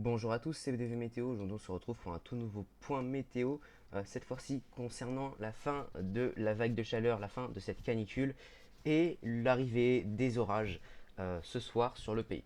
Bonjour à tous, c'est BDV Météo. Aujourd'hui, on se retrouve pour un tout nouveau point météo. Cette fois-ci concernant la fin de la vague de chaleur, la fin de cette canicule et l'arrivée des orages ce soir sur le pays.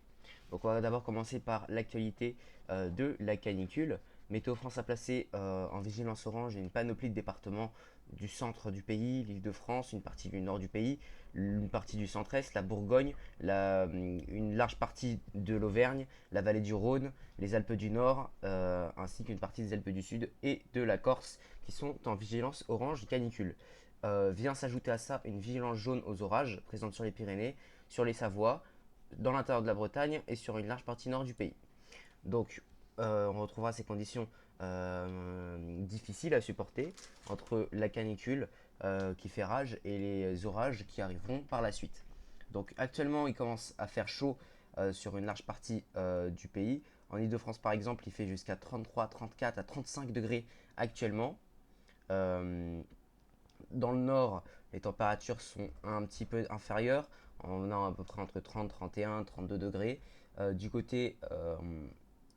Donc, on va d'abord commencer par l'actualité de la canicule. Météo France a placé en vigilance orange une panoplie de départements du centre du pays, l'Île-de-France, une partie du nord du pays, une partie du centre-est, la Bourgogne, une large partie de l'Auvergne, la vallée du Rhône, les Alpes du Nord, ainsi qu'une partie des Alpes du Sud et de la Corse, qui sont en vigilance orange canicule. Vient s'ajouter à ça une vigilance jaune aux orages, présente sur les Pyrénées, sur les Savoies, dans l'intérieur de la Bretagne et sur une large partie nord du pays. Donc, on retrouvera ces conditions difficiles à supporter entre la canicule qui fait rage et les orages qui arriveront par la suite. Donc, actuellement, il commence à faire chaud sur une large partie du pays. En Ile-de-France, par exemple, il fait jusqu'à 33, 34 à 35 degrés actuellement. Euh, Dans le nord, les températures sont un petit peu inférieures. On a à peu près entre 30, 31, 32 degrés. Du côté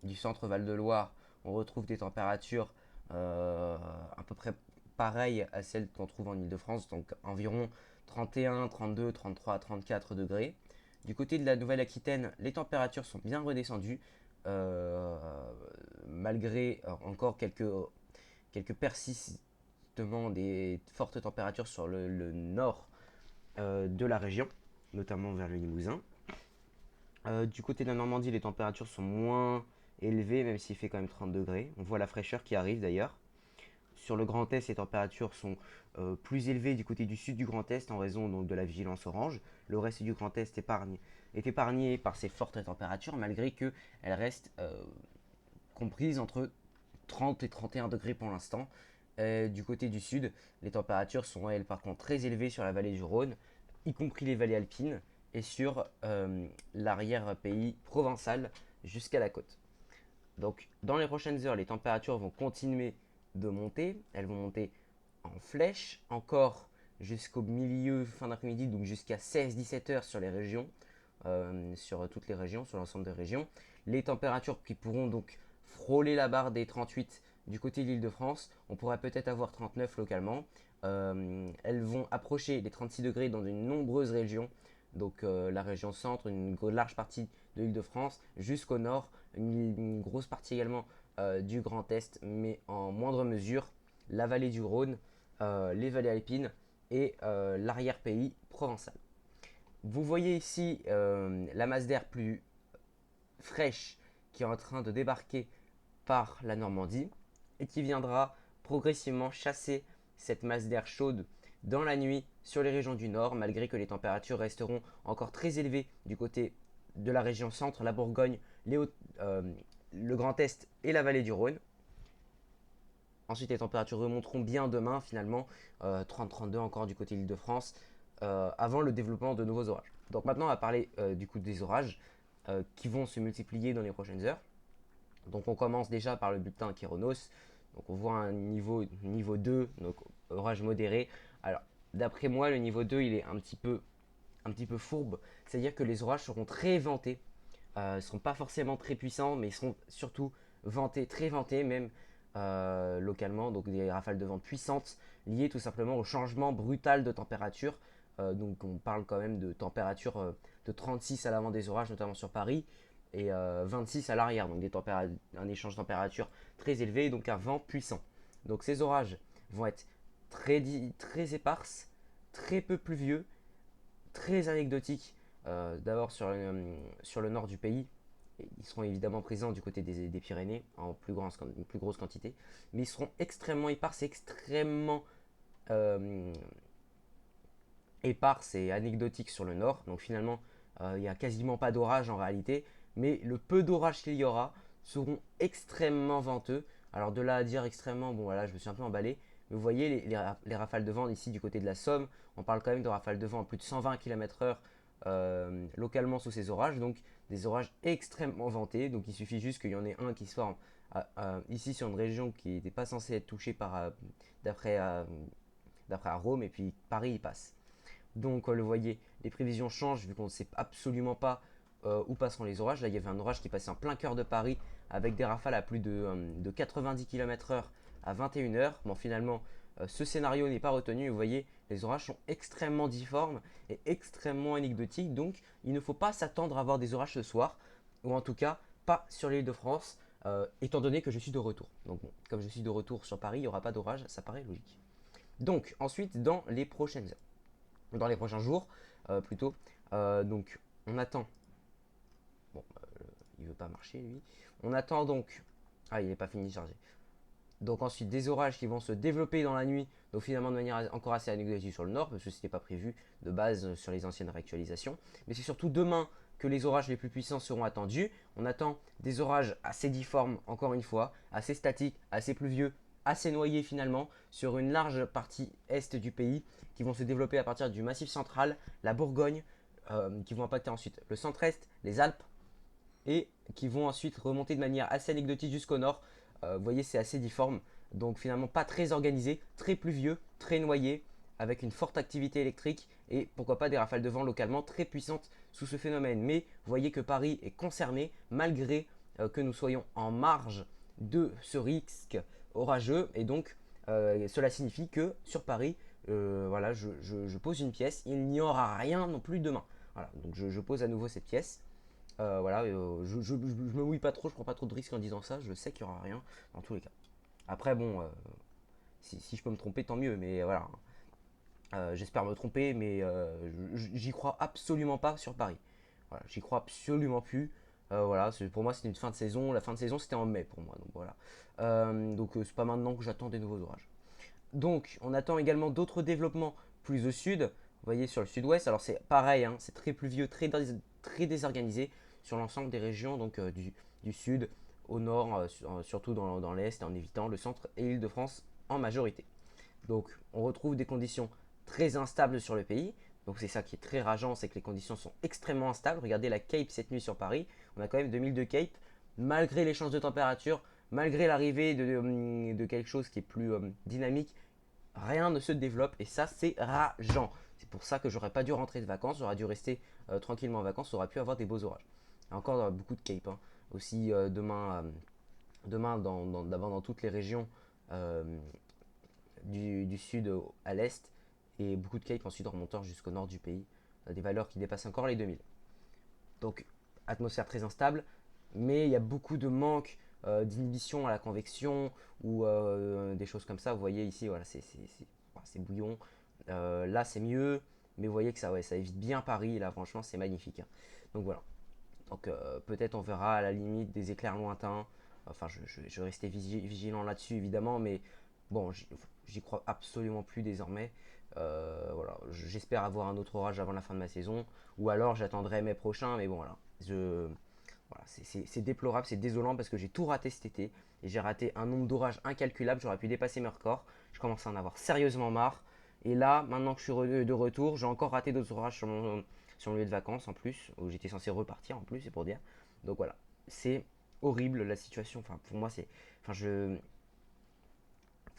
du centre Val-de-Loire, on retrouve des températures à peu près pareilles à celles qu'on trouve en Ile-de-France, donc environ 31, 32, 33, 34 degrés. Du côté de la Nouvelle-Aquitaine, les températures sont bien redescendues, euh, malgré encore quelques persistements des fortes températures sur le nord de la région, notamment vers le Limousin. Du côté de la Normandie, les températures sont moins élevées, même s'il fait quand même 30 degrés. On voit la fraîcheur qui arrive d'ailleurs. Sur le Grand Est, les températures sont plus élevées du côté du sud du Grand Est en raison donc, de la vigilance orange. Le reste du Grand Est est épargné par ces fortes températures, malgré qu'elles restent comprises entre 30 et 31 degrés pour l'instant. Du côté du sud, les températures sont elles par contre très élevées sur la vallée du Rhône, y compris les vallées alpines, et sur l'arrière-pays provençal jusqu'à la côte. Donc dans les prochaines heures, les températures vont continuer de monter. Elles vont monter en flèche encore jusqu'au milieu, fin d'après-midi, donc jusqu'à 16-17 heures sur les régions, sur toutes les régions, sur l'ensemble des régions. Les températures qui pourront donc frôler la barre des 38 du côté de l'Île-de-France, on pourrait peut-être avoir 39 localement. Elles vont approcher les 36 degrés dans de nombreuses régions, donc la région centre, une large partie de l'Île-de-France, jusqu'au nord, une grosse partie également du Grand Est, mais en moindre mesure, la vallée du Rhône, les vallées alpines et l'arrière-pays provençal. Vous voyez ici la masse d'air plus fraîche qui est en train de débarquer par la Normandie et qui viendra progressivement chasser cette masse d'air chaude dans la nuit sur les régions du nord, malgré que les températures resteront encore très élevées du côté de la région centre, la Bourgogne, le Grand Est et la vallée du Rhône. Ensuite, les températures remonteront bien demain, finalement, 30-32 encore du côté de l'Île-de-France, avant le développement de nouveaux orages. Donc maintenant, on va parler du coup des orages qui vont se multiplier dans les prochaines heures. Donc on commence déjà par le bulletin Kéronos. Donc on voit un niveau 2, donc orage modéré. Alors d'après moi, le niveau 2, il est un petit peu fourbe. C'est-à-dire que les orages seront très ventés. Ils ne seront pas forcément très puissants, mais ils seront surtout ventés, très ventés même localement. Donc des rafales de vent puissantes liées tout simplement au changement brutal de température. Donc on parle quand même de température de 36 à l'avant des orages, notamment sur Paris, et 26 à l'arrière. Donc un échange de température très élevé, donc un vent puissant. Donc ces orages vont être très éparses, très peu pluvieux, très anecdotiques. D'abord sur le nord du pays, ils seront évidemment présents du côté des Pyrénées en une plus grosse quantité, mais ils seront extrêmement euh, éparses et anecdotiques sur le nord. Donc finalement, il n'y a quasiment pas d'orage en réalité, mais le peu d'orage qu'il y aura seront extrêmement venteux. Alors de là à dire extrêmement, bon voilà, je me suis un peu emballé. Mais vous voyez les rafales de vent ici du côté de la Somme, on parle quand même de rafales de vent à plus de 120 km/h localement sous ces orages, donc des orages extrêmement ventés. Donc il suffit juste qu'il y en ait un qui se forme ici sur une région qui n'était pas censée être touchée d'après d'après à Rome, et puis Paris y passe. Donc, le voyez, les prévisions changent vu qu'on ne sait absolument pas où passeront les orages. Là, il y avait un orage qui passait en plein cœur de Paris avec des rafales à plus de 90 km/h à 21 h. Bon, finalement, ce scénario n'est pas retenu. Vous voyez, les orages sont extrêmement difformes et extrêmement anecdotiques. Donc, il ne faut pas s'attendre à avoir des orages ce soir, ou en tout cas, pas sur l'île de France, étant donné que je suis de retour. Donc, bon, comme je suis de retour sur Paris, il n'y aura pas d'orage, ça paraît logique. Donc, ensuite, dans les prochaines heures, dans les prochains jours, plutôt, donc, on attend. Bon, il veut pas marcher lui. On attend donc. Ah, il n'est pas fini de charger. Donc ensuite des orages qui vont se développer dans la nuit, donc finalement de manière encore assez anecdotique sur le nord, parce que ce n'était pas prévu de base sur les anciennes réactualisations. Mais c'est surtout demain que les orages les plus puissants seront attendus. On attend des orages assez difformes, encore une fois, assez statiques, assez pluvieux, assez noyés finalement, sur une large partie est du pays, qui vont se développer à partir du Massif central, la Bourgogne, qui vont impacter ensuite le centre-est, les Alpes, et qui vont ensuite remonter de manière assez anecdotique jusqu'au nord. Vous voyez, c'est assez difforme. Donc finalement pas très organisé, très pluvieux, très noyé, avec une forte activité électrique et pourquoi pas des rafales de vent localement très puissantes sous ce phénomène. Mais vous voyez que Paris est concerné malgré que nous soyons en marge de ce risque orageux. Et donc cela signifie que sur Paris, voilà, je pose une pièce, il n'y aura rien non plus demain. Voilà, donc je pose à nouveau cette pièce. Voilà, je me mouille pas trop, je prends pas trop de risques en disant ça, je sais qu'il y aura rien dans tous les cas. Après, bon, si je peux me tromper, tant mieux, mais voilà. J'espère me tromper, mais j'y crois absolument pas sur Paris. Voilà, j'y crois absolument plus. Voilà, pour moi, c'était une fin de saison. La fin de saison, c'était en mai pour moi. Donc voilà. C'est pas maintenant que j'attends des nouveaux orages. Donc, on attend également d'autres développements plus au sud. Vous voyez sur le sud-ouest. Alors, c'est pareil, hein, c'est très pluvieux, très désorganisé sur l'ensemble des régions donc, du sud au nord, surtout dans l'est, en évitant le centre et l'Île-de-France en majorité. Donc, on retrouve des conditions très instables sur le pays. Donc, c'est ça qui est très rageant, c'est que les conditions sont extrêmement instables. Regardez la Cape cette nuit sur Paris. On a quand même 2002 Cape, malgré les chances de température, malgré l'arrivée de quelque chose qui est plus dynamique, rien ne se développe et ça c'est rageant. C'est pour ça que j'aurais pas dû rentrer de vacances, j'aurais dû rester tranquillement en vacances, j'aurais pu avoir des beaux orages. Et encore beaucoup de Cape, hein. Aussi demain dans toutes les régions euh, du sud à l'est et beaucoup de Cape ensuite en remontant jusqu'au nord du pays, des valeurs qui dépassent encore les 2000. Donc atmosphère très instable, mais il y a beaucoup de manque d'inhibition à la convection ou des choses comme ça. Vous voyez ici, voilà, c'est bouillon. Là, c'est mieux, mais vous voyez que ça, ouais, ça évite bien Paris. Là, franchement, c'est magnifique, hein. Donc voilà. Donc peut-être on verra à la limite des éclairs lointains. Enfin, je vais rester vigilant là-dessus, évidemment, mais bon, j'y crois absolument plus désormais. Voilà, j'espère avoir un autre orage avant la fin de ma saison, ou alors j'attendrai mai prochain, mais bon, voilà. Voilà, c'est déplorable, c'est désolant parce que j'ai tout raté cet été et j'ai raté un nombre d'orages incalculable. J'aurais pu dépasser mes records. Je commence à en avoir sérieusement marre. Et là, maintenant que je suis de retour, j'ai encore raté d'autres orages sur mon lieu de vacances en plus, où j'étais censé repartir en plus, c'est pour dire. Donc voilà, c'est horrible la situation. Enfin, pour moi, c'est. Enfin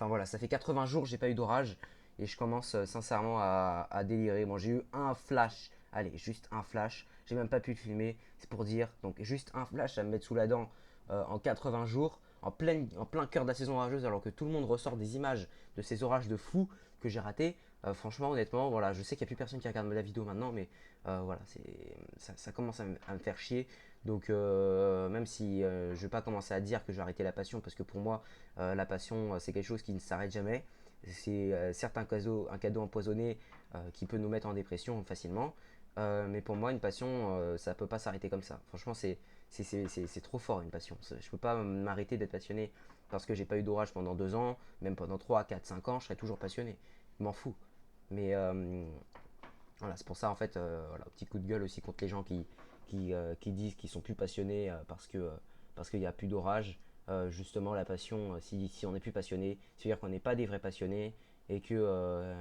voilà, ça fait 80 jours que j'ai pas eu d'orage et je commence sincèrement à délirer. Bon, j'ai eu un flash, allez, juste un flash. J'ai même pas pu le filmer, c'est pour dire. Donc juste un flash à me mettre sous la dent en 80 jours, en plein cœur de la saison orageuse, alors que tout le monde ressort des images de ces orages de fou que j'ai ratés. Franchement, honnêtement, voilà, je sais qu'il n'y a plus personne qui regarde la vidéo maintenant, mais voilà, ça commence à me faire chier. Donc même si je ne vais pas commencer à dire que je vais arrêter la passion, parce que pour moi, la passion, c'est quelque chose qui ne s'arrête jamais. C'est certes un cadeau empoisonné qui peut nous mettre en dépression facilement. Mais pour moi, une passion, ça ne peut pas s'arrêter comme ça. Franchement, c'est trop fort une passion. Je ne peux pas m'arrêter d'être passionné parce que j'ai pas eu d'orage pendant 2 ans, même pendant 3, 4, 5 ans, je serais toujours passionné. Je m'en fous. Mais voilà, c'est pour ça en fait, voilà, petit coup de gueule aussi contre les gens qui disent qu'ils sont plus passionnés parce qu'il n'y a plus d'orage. Justement, la passion, si on n'est plus passionné, c'est-à-dire qu'on n'est pas des vrais passionnés et que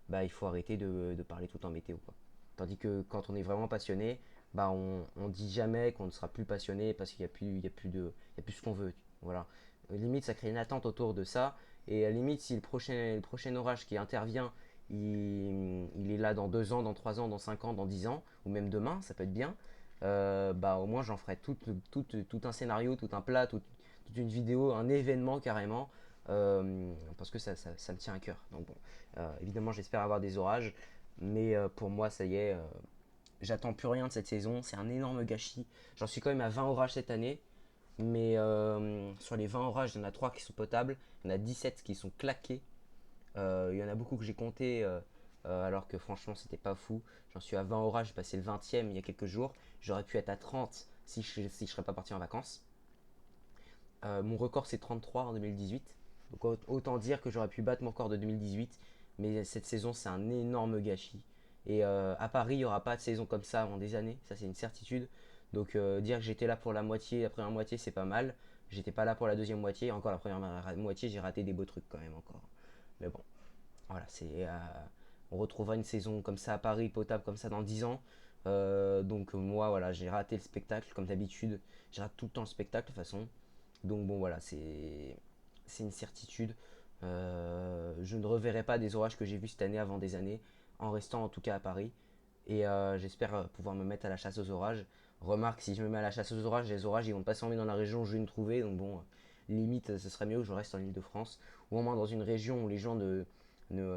bah, il faut arrêter de parler tout le temps météo, quoi. Tandis que quand on est vraiment passionné, bah, on dit jamais qu'on ne sera plus passionné parce qu'il n'y a plus, il y a plus ce qu'on veut. Voilà. Limite, ça crée une attente autour de ça. Et à la limite, si le prochain orage qui intervient, il est là dans 2 ans, dans 3 ans, dans 5 ans, dans 10 ans, ou même demain, ça peut être bien. bah au moins j'en ferai tout un scénario, tout un plat, toute une vidéo, un événement carrément, parce que ça me tient à cœur. Donc bon, évidemment j'espère avoir des orages, mais pour moi ça y est, j'attends plus rien de cette saison, c'est un énorme gâchis. J'en suis quand même à 20 orages cette année, mais sur les 20 orages, il y en a 3 qui sont potables, il y en a 17 qui sont claqués. Il y en a beaucoup que j'ai compté alors que franchement c'était pas fou. J'en suis à 20 orages, j'ai passé le 20e il y a quelques jours. J'aurais pu être à 30 si je serais pas parti en vacances. Mon record c'est 33 en 2018. Donc autant dire que j'aurais pu battre mon record de 2018. Mais cette saison c'est un énorme gâchis. Et à Paris il n'y aura pas de saison comme ça avant des années. Ça c'est une certitude. Donc dire que j'étais là pour la première moitié c'est pas mal. J'étais pas là pour la deuxième moitié. Encore la première moitié j'ai raté des beaux trucs quand même encore. Mais bon, voilà, on retrouvera une saison comme ça à Paris, potable comme ça dans 10 ans. Donc moi, voilà, j'ai raté le spectacle comme d'habitude. J'ai raté tout le temps le spectacle de toute façon. Donc bon, voilà, c'est une certitude. Je ne reverrai pas des orages que j'ai vus cette année avant des années, en restant en tout cas à Paris. Et j'espère pouvoir me mettre à la chasse aux orages. Remarque, si je me mets à la chasse aux orages, les orages ils vont pas s'en venir dans la région où je vais me trouver. Donc bon, limite, ce serait mieux que je reste en Ile-de-France. Ou au moins dans une région où les gens ne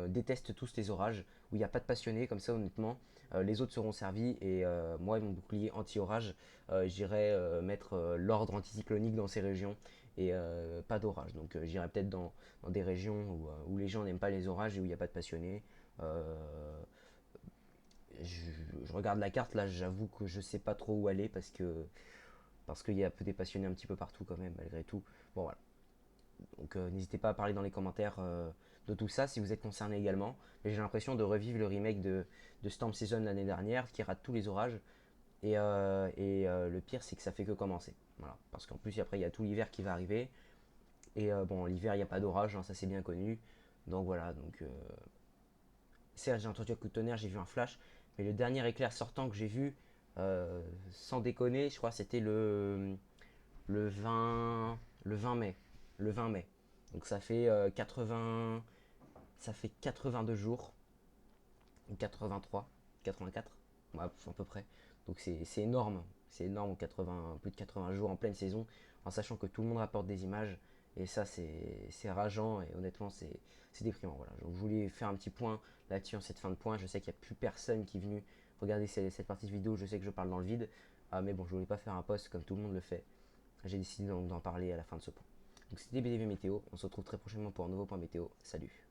détestent tous les orages, où il n'y a pas de passionnés, comme ça honnêtement. Les autres seront servis et moi, mon bouclier anti-orage, j'irai mettre l'ordre anticyclonique dans ces régions et pas d'orage. Donc j'irai peut-être dans des régions où les gens n'aiment pas les orages et où il n'y a pas de passionnés. Euh, je regarde la carte là, j'avoue que je sais pas trop où aller parce qu'il y a peu des passionnés un petit peu partout quand même malgré tout. Bon voilà. Donc n'hésitez pas à parler dans les commentaires de tout ça si vous êtes concerné également. Mais j'ai l'impression de revivre le remake de Storm Season l'année dernière qui rate tous les orages. Et le pire c'est que ça fait que commencer. Voilà. Parce qu'en plus après il y a tout l'hiver qui va arriver. Et bon l'hiver il n'y a pas d'orage, hein, ça c'est bien connu. Donc voilà, donc certes, j'ai entendu un coup de tonnerre, j'ai vu un flash, mais le dernier éclair sortant que j'ai vu, sans déconner, je crois que c'était le 20, le 20 mai. Le 20 mai. Donc ça fait 82 jours, ou 83, 84, ouais, à peu près. Donc c'est énorme, c'est énorme, 80, plus de 80 jours en pleine saison, en sachant que tout le monde rapporte des images. Et ça, c'est rageant et honnêtement, c'est déprimant. Voilà. Donc, je voulais faire un petit point là-dessus en cette fin de point. Je sais qu'il n'y a plus personne qui est venu regarder cette partie de vidéo. Je sais que je parle dans le vide. Mais bon, je voulais pas faire un post comme tout le monde le fait. J'ai décidé d'en parler à la fin de ce point. Donc, c'était BDV Météo. On se retrouve très prochainement pour un nouveau point météo. Salut!